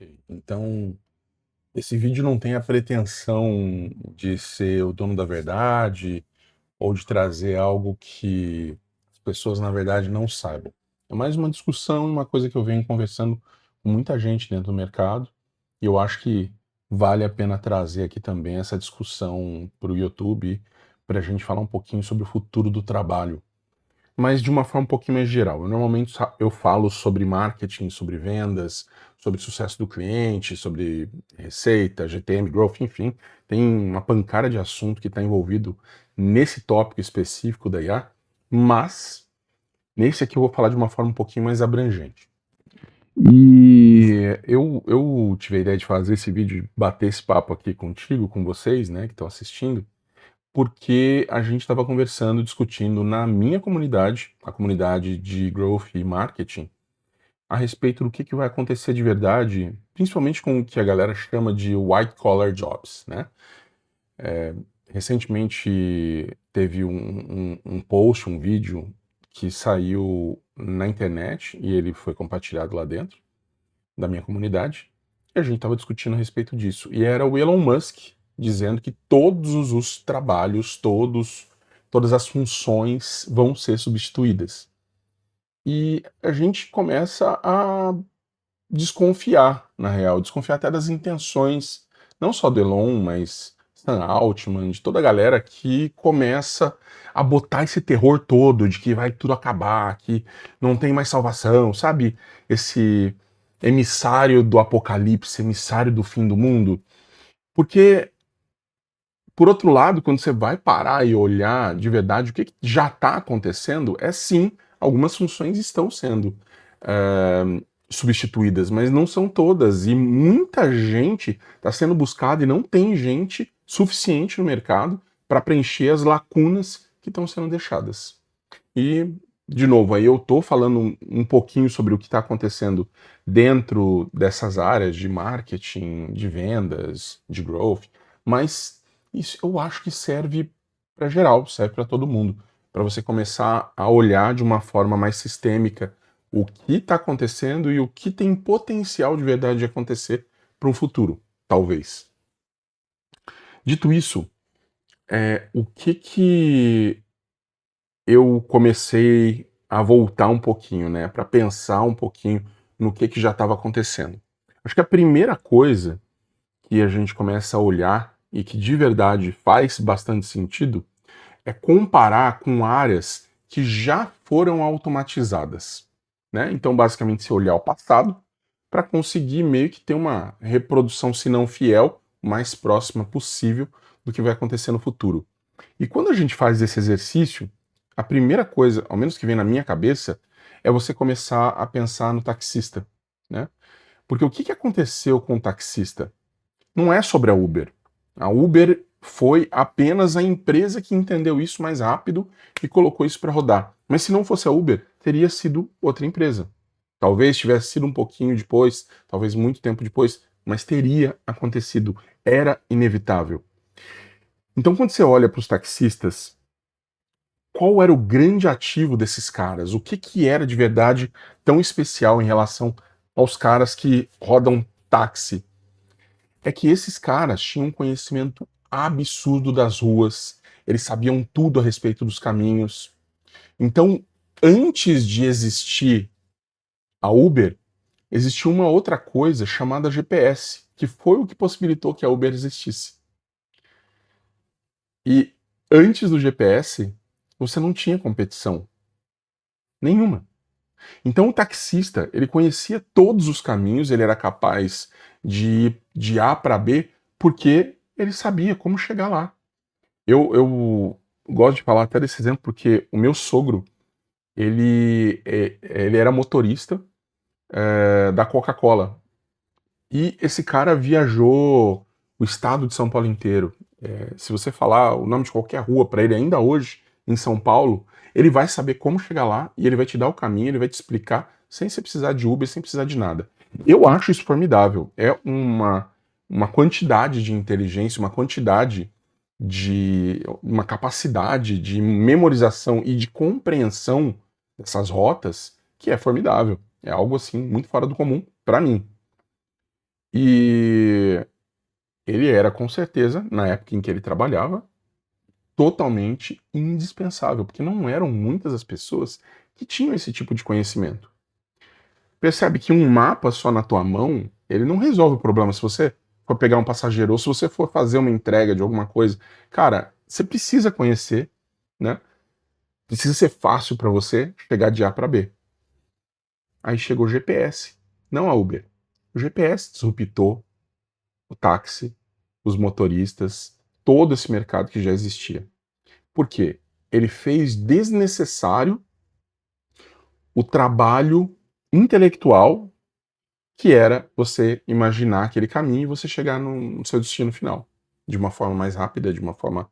Ok. Então, esse vídeo não tem a pretensão de ser o dono da verdade ou de trazer algo que as pessoas, na verdade, não saibam. É mais uma discussão, uma coisa que eu venho conversando com muita gente dentro do mercado e eu acho que vale a pena trazer aqui também essa discussão para o YouTube, para a gente falar um pouquinho sobre o futuro do trabalho, mas de uma forma um pouquinho mais geral. Eu normalmente eu falo sobre marketing, sobre vendas, sobre sucesso do cliente, sobre receita, GTM, growth, enfim, tem uma pancada de assunto que está envolvido nesse tópico específico da IA, mas nesse aqui eu vou falar de uma forma um pouquinho mais abrangente. E eu tive a ideia de fazer esse vídeo, bater esse papo aqui contigo, com vocês, né, que estão assistindo, porque a gente estava conversando, discutindo na minha comunidade, a comunidade de growth e marketing, a respeito do que vai acontecer de verdade, principalmente com o que a galera chama de white collar jobs, né? Recentemente teve um post, um vídeo que saiu na internet e ele foi compartilhado lá dentro da minha comunidade, e a gente estava discutindo a respeito disso. E era o Elon Musk dizendo que todos os trabalhos, todas as funções vão ser substituídas. E a gente começa a desconfiar, na real, desconfiar até das intenções, não só do Elon, mas Sam Altman, de toda a galera que começa a botar esse terror todo de que vai tudo acabar, que não tem mais salvação, sabe? Esse emissário do apocalipse, emissário do fim do mundo. Porque, por outro lado, quando você vai parar e olhar de verdade o que já está acontecendo, é sim, algumas funções estão sendo substituídas, mas não são todas. E muita gente está sendo buscada e não tem gente suficiente no mercado para preencher as lacunas que estão sendo deixadas. E, de novo, aí eu estou falando um pouquinho sobre o que está acontecendo dentro dessas áreas de marketing, de vendas, de growth, mas isso eu acho que serve para geral, serve para todo mundo, para você começar a olhar de uma forma mais sistêmica o que está acontecendo e o que tem potencial de verdade de acontecer para um futuro, talvez. Dito isso, o que eu comecei a voltar um pouquinho, né, para pensar um pouquinho no que já estava acontecendo. Acho que a primeira coisa que a gente começa a olhar e que de verdade faz bastante sentido é comparar com áreas que já foram automatizadas, né? Então, basicamente, se olhar o passado para conseguir meio que ter uma reprodução, se não fiel, mais próxima possível do que vai acontecer no futuro. E quando a gente faz esse exercício, a primeira coisa, ao menos que vem na minha cabeça, é você começar a pensar no taxista, né? Porque o que aconteceu com o taxista? Não é sobre a Uber. A Uber foi apenas a empresa que entendeu isso mais rápido e colocou isso para rodar. Mas se não fosse a Uber, teria sido outra empresa. Talvez tivesse sido um pouquinho depois, talvez muito tempo depois, mas teria acontecido. Era inevitável. Então, quando você olha para os taxistas, qual era o grande ativo desses caras? O que era de verdade tão especial em relação aos caras que rodam táxi? É que esses caras tinham um conhecimento absurdo das ruas, eles sabiam tudo a respeito dos caminhos. Então, antes de existir a Uber, existia uma outra coisa chamada GPS, que foi o que possibilitou que a Uber existisse. E antes do GPS, você não tinha competição nenhuma. Então o taxista, ele conhecia todos os caminhos, ele era capaz de ir de A para B, porque ele sabia como chegar lá. Eu gosto de falar até desse exemplo porque o meu sogro, ele era motorista da Coca-Cola. E esse cara viajou o estado de São Paulo inteiro. Se você falar o nome de qualquer rua para ele ainda hoje, em São Paulo, ele vai saber como chegar lá e ele vai te dar o caminho, ele vai te explicar sem você precisar de Uber, sem precisar de nada. Eu acho isso formidável. É uma quantidade de inteligência, uma capacidade de memorização e de compreensão dessas rotas que é formidável. É algo assim muito fora do comum para mim. E ele era, com certeza, na época em que ele trabalhava, totalmente indispensável, porque não eram muitas as pessoas que tinham esse tipo de conhecimento. Percebe que um mapa só na tua mão, ele não resolve o problema. Se você for pegar um passageiro ou se você for fazer uma entrega de alguma coisa, cara, você precisa conhecer, né? Precisa ser fácil para você chegar de A para B. Aí chegou o GPS, não a Uber. O GPS disruptou o táxi, os motoristas, todo esse mercado que já existia. Por quê? Ele fez desnecessário o trabalho intelectual que era você imaginar aquele caminho e você chegar no seu destino final, de uma forma mais rápida, de uma forma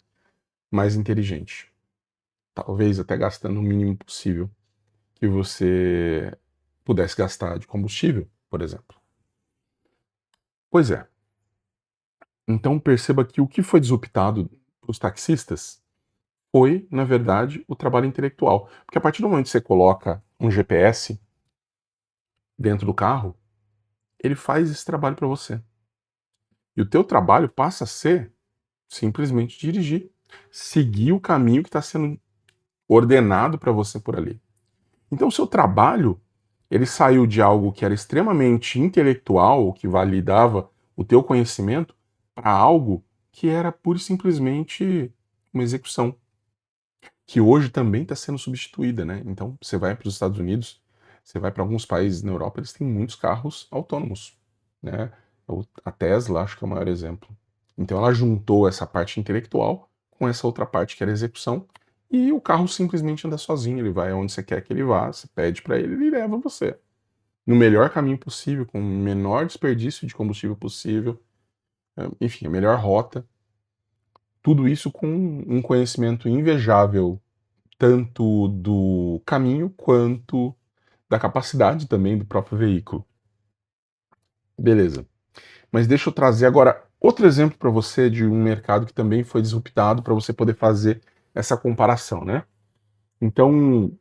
mais inteligente. Talvez até gastando o mínimo possível que você pudesse gastar de combustível, por exemplo. Pois é. Então perceba que o que foi disruptado para os taxistas foi, na verdade, o trabalho intelectual. Porque a partir do momento que você coloca um GPS dentro do carro, ele faz esse trabalho para você. E o teu trabalho passa a ser simplesmente dirigir, seguir o caminho que está sendo ordenado para você por ali. Então, o seu trabalho, ele saiu de algo que era extremamente intelectual, que validava o teu conhecimento, para algo que era pura e simplesmente uma execução, que hoje também está sendo substituída, né? Então, você vai para os Estados Unidos, você vai para alguns países na Europa, eles têm muitos carros autônomos, né? A Tesla, acho que é o maior exemplo. Então, ela juntou essa parte intelectual com essa outra parte que era a execução, e o carro simplesmente anda sozinho, ele vai aonde você quer que ele vá, você pede para ele, ele leva você. No melhor caminho possível, com o menor desperdício de combustível possível, enfim, a melhor rota. Tudo isso com um conhecimento invejável tanto do caminho quanto da capacidade também do próprio veículo. Beleza. Mas deixa eu trazer agora outro exemplo para você de um mercado que também foi disruptado para você poder fazer essa comparação, né? Então,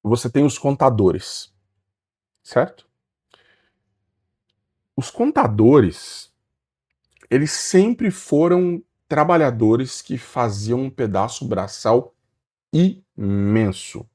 você tem os contadores, certo? Os contadores, eles sempre foram trabalhadores que faziam um pedaço braçal imenso.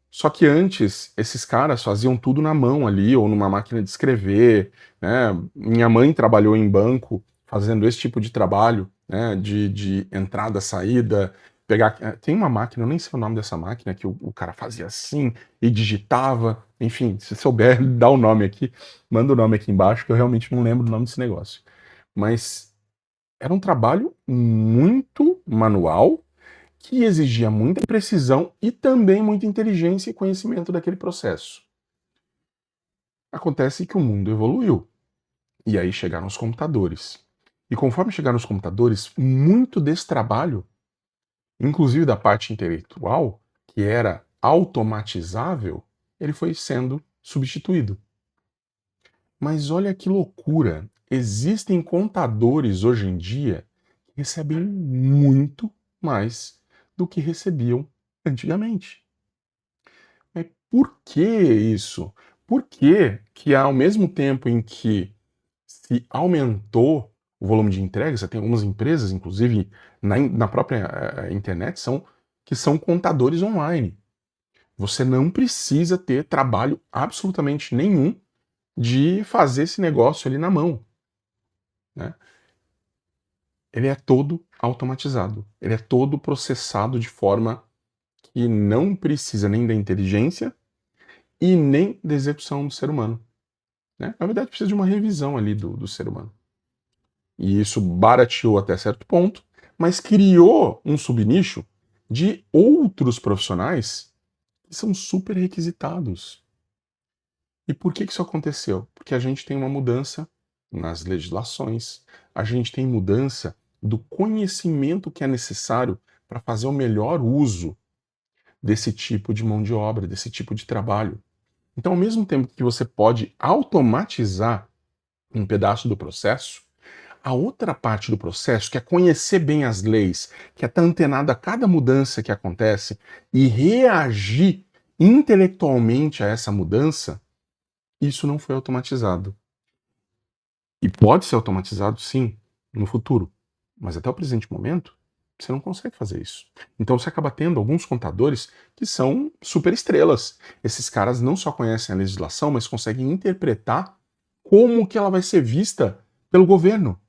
Só que antes, esses caras faziam tudo na mão ali, ou numa máquina de escrever, né? Minha mãe trabalhou em banco fazendo esse tipo de trabalho, né? De entrada, saída, pegar. Tem uma máquina, eu nem sei o nome dessa máquina, que o cara fazia assim e digitava. Enfim, se souber, dá o nome aqui, manda o nome aqui embaixo, que eu realmente não lembro o nome desse negócio. Mas era um trabalho muito manual que exigia muita precisão e também muita inteligência e conhecimento daquele processo. Acontece que o mundo evoluiu, e aí chegaram os computadores. E conforme chegaram os computadores, muito desse trabalho, inclusive da parte intelectual, que era automatizável, ele foi sendo substituído. Mas olha que loucura! Existem contadores hoje em dia que recebem muito mais do que recebiam antigamente. Mas por que isso? Por que que ao mesmo tempo em que se aumentou o volume de entregas, você tem algumas empresas, inclusive na própria internet, que são contadores online. Você não precisa ter trabalho absolutamente nenhum de fazer esse negócio ali na mão, né? Ele é todo automatizado. Ele é todo processado de forma que não precisa nem da inteligência e nem da execução do ser humano, né? Na verdade, precisa de uma revisão ali do ser humano. E isso barateou até certo ponto, mas criou um subnicho de outros profissionais que são super requisitados. E por que isso aconteceu? Porque a gente tem uma mudança nas legislações, a gente tem mudança do conhecimento que é necessário para fazer o melhor uso desse tipo de mão de obra, desse tipo de trabalho. Então, ao mesmo tempo que você pode automatizar um pedaço do processo, a outra parte do processo, que é conhecer bem as leis, que é estar antenado a cada mudança que acontece e reagir intelectualmente a essa mudança, Isso não foi automatizado. E pode ser automatizado, sim, no futuro. Mas até o presente momento, você não consegue fazer isso. Então você acaba tendo alguns contadores que são super estrelas. Esses caras não só conhecem a legislação, mas conseguem interpretar como que ela vai ser vista pelo governo.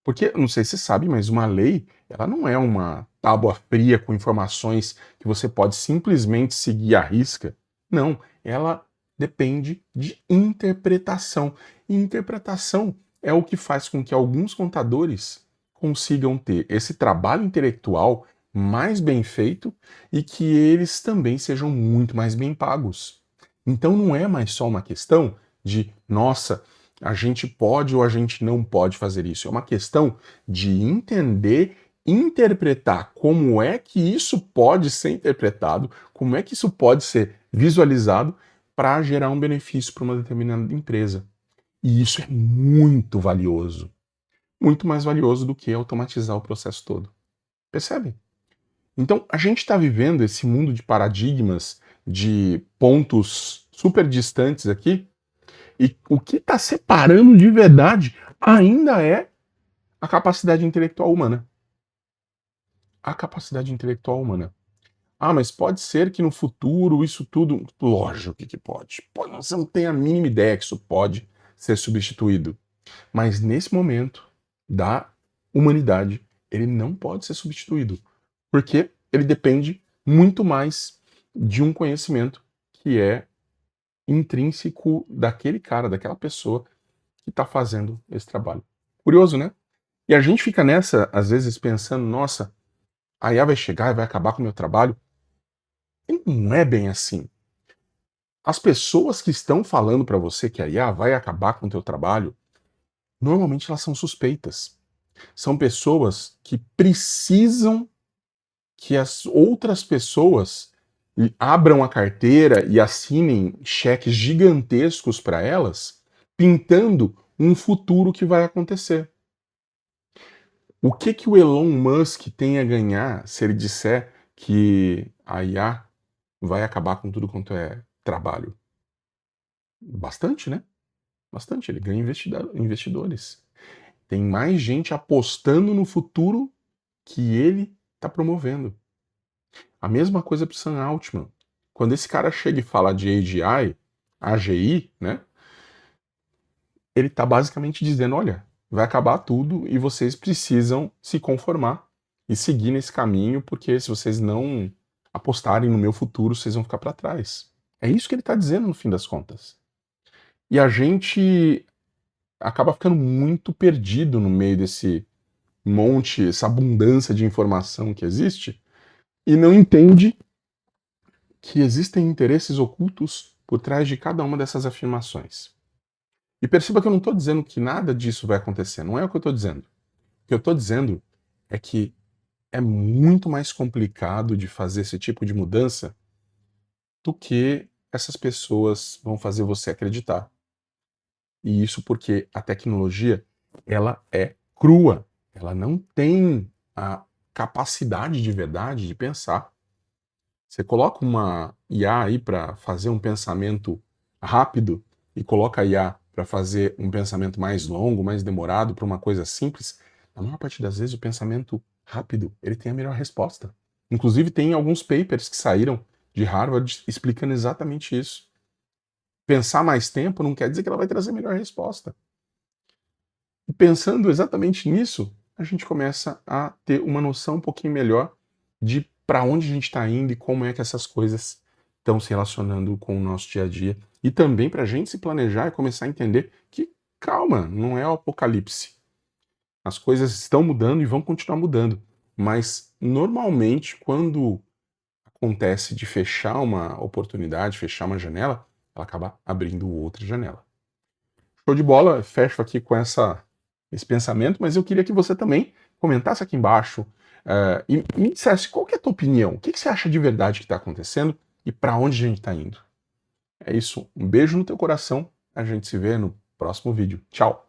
Porque, não sei se você sabe, mas uma lei, ela não é uma tábua fria com informações que você pode simplesmente seguir à risca. Não, ela depende de interpretação. E interpretação é o que faz com que alguns contadores consigam ter esse trabalho intelectual mais bem feito e que eles também sejam muito mais bem pagos. Então não é mais só uma questão de, nossa, a gente pode ou a gente não pode fazer isso. É uma questão de entender, interpretar como é que isso pode ser interpretado, como é que isso pode ser visualizado para gerar um benefício para uma determinada empresa. E isso é muito valioso. Muito mais valioso do que automatizar o processo todo. Percebe? Então, a gente está vivendo esse mundo de paradigmas, de pontos super distantes aqui, e o que está separando de verdade ainda é a capacidade intelectual humana. A capacidade intelectual humana. Ah, mas pode ser que no futuro isso tudo. Lógico que pode. Você não tem a mínima ideia que isso pode ser substituído. Mas nesse momento da humanidade, ele não pode ser substituído. Porque ele depende muito mais de um conhecimento que é intrínseco daquele cara, daquela pessoa que está fazendo esse trabalho. Curioso, né? E a gente fica nessa, às vezes, pensando, nossa, a IA vai chegar e vai acabar com o meu trabalho. E não é bem assim. As pessoas que estão falando para você que a IA vai acabar com o teu trabalho, normalmente elas são suspeitas. São pessoas que precisam que as outras pessoas abram a carteira e assinem cheques gigantescos para elas, pintando um futuro que vai acontecer. O que que o Elon Musk tem a ganhar se ele disser que a IA vai acabar com tudo quanto é trabalho? Bastante, né? Bastante. Ele ganha investidores. Tem mais gente apostando no futuro que ele está promovendo. A mesma coisa para o Sam Altman. Quando esse cara chega e fala de AGI, né? Ele está basicamente dizendo, olha, vai acabar tudo e vocês precisam se conformar e seguir nesse caminho, porque se vocês não apostarem no meu futuro, vocês vão ficar para trás. É isso que ele está dizendo no fim das contas. E a gente acaba ficando muito perdido no meio desse monte, essa abundância de informação que existe, e não entende que existem interesses ocultos por trás de cada uma dessas afirmações. E perceba que eu não estou dizendo que nada disso vai acontecer, não é o que eu estou dizendo. O que eu estou dizendo é que é muito mais complicado de fazer esse tipo de mudança do que essas pessoas vão fazer você acreditar. E isso porque a tecnologia, ela é crua, ela não tem a capacidade de verdade de pensar. Você coloca uma IA aí para fazer um pensamento rápido e coloca a IA para fazer um pensamento mais longo, mais demorado, para uma coisa simples, na maior parte das vezes o pensamento rápido, ele tem a melhor resposta. Inclusive tem alguns papers que saíram de Harvard explicando exatamente isso. Pensar mais tempo não quer dizer que ela vai trazer a melhor resposta. E pensando exatamente nisso, a gente começa a ter uma noção um pouquinho melhor de para onde a gente está indo e como é que essas coisas estão se relacionando com o nosso dia a dia. E também para a gente se planejar e começar a entender que, calma, não é o apocalipse. As coisas estão mudando e vão continuar mudando. Mas, normalmente, quando acontece de fechar uma oportunidade, fechar uma janela, ela acaba abrindo outra janela. Show de bola, fecho aqui com esse pensamento, mas eu queria que você também comentasse aqui embaixo e me dissesse qual que é a tua opinião, o que, que você acha de verdade que está acontecendo e para onde a gente está indo. É isso, um beijo no teu coração, a gente se vê no próximo vídeo. Tchau!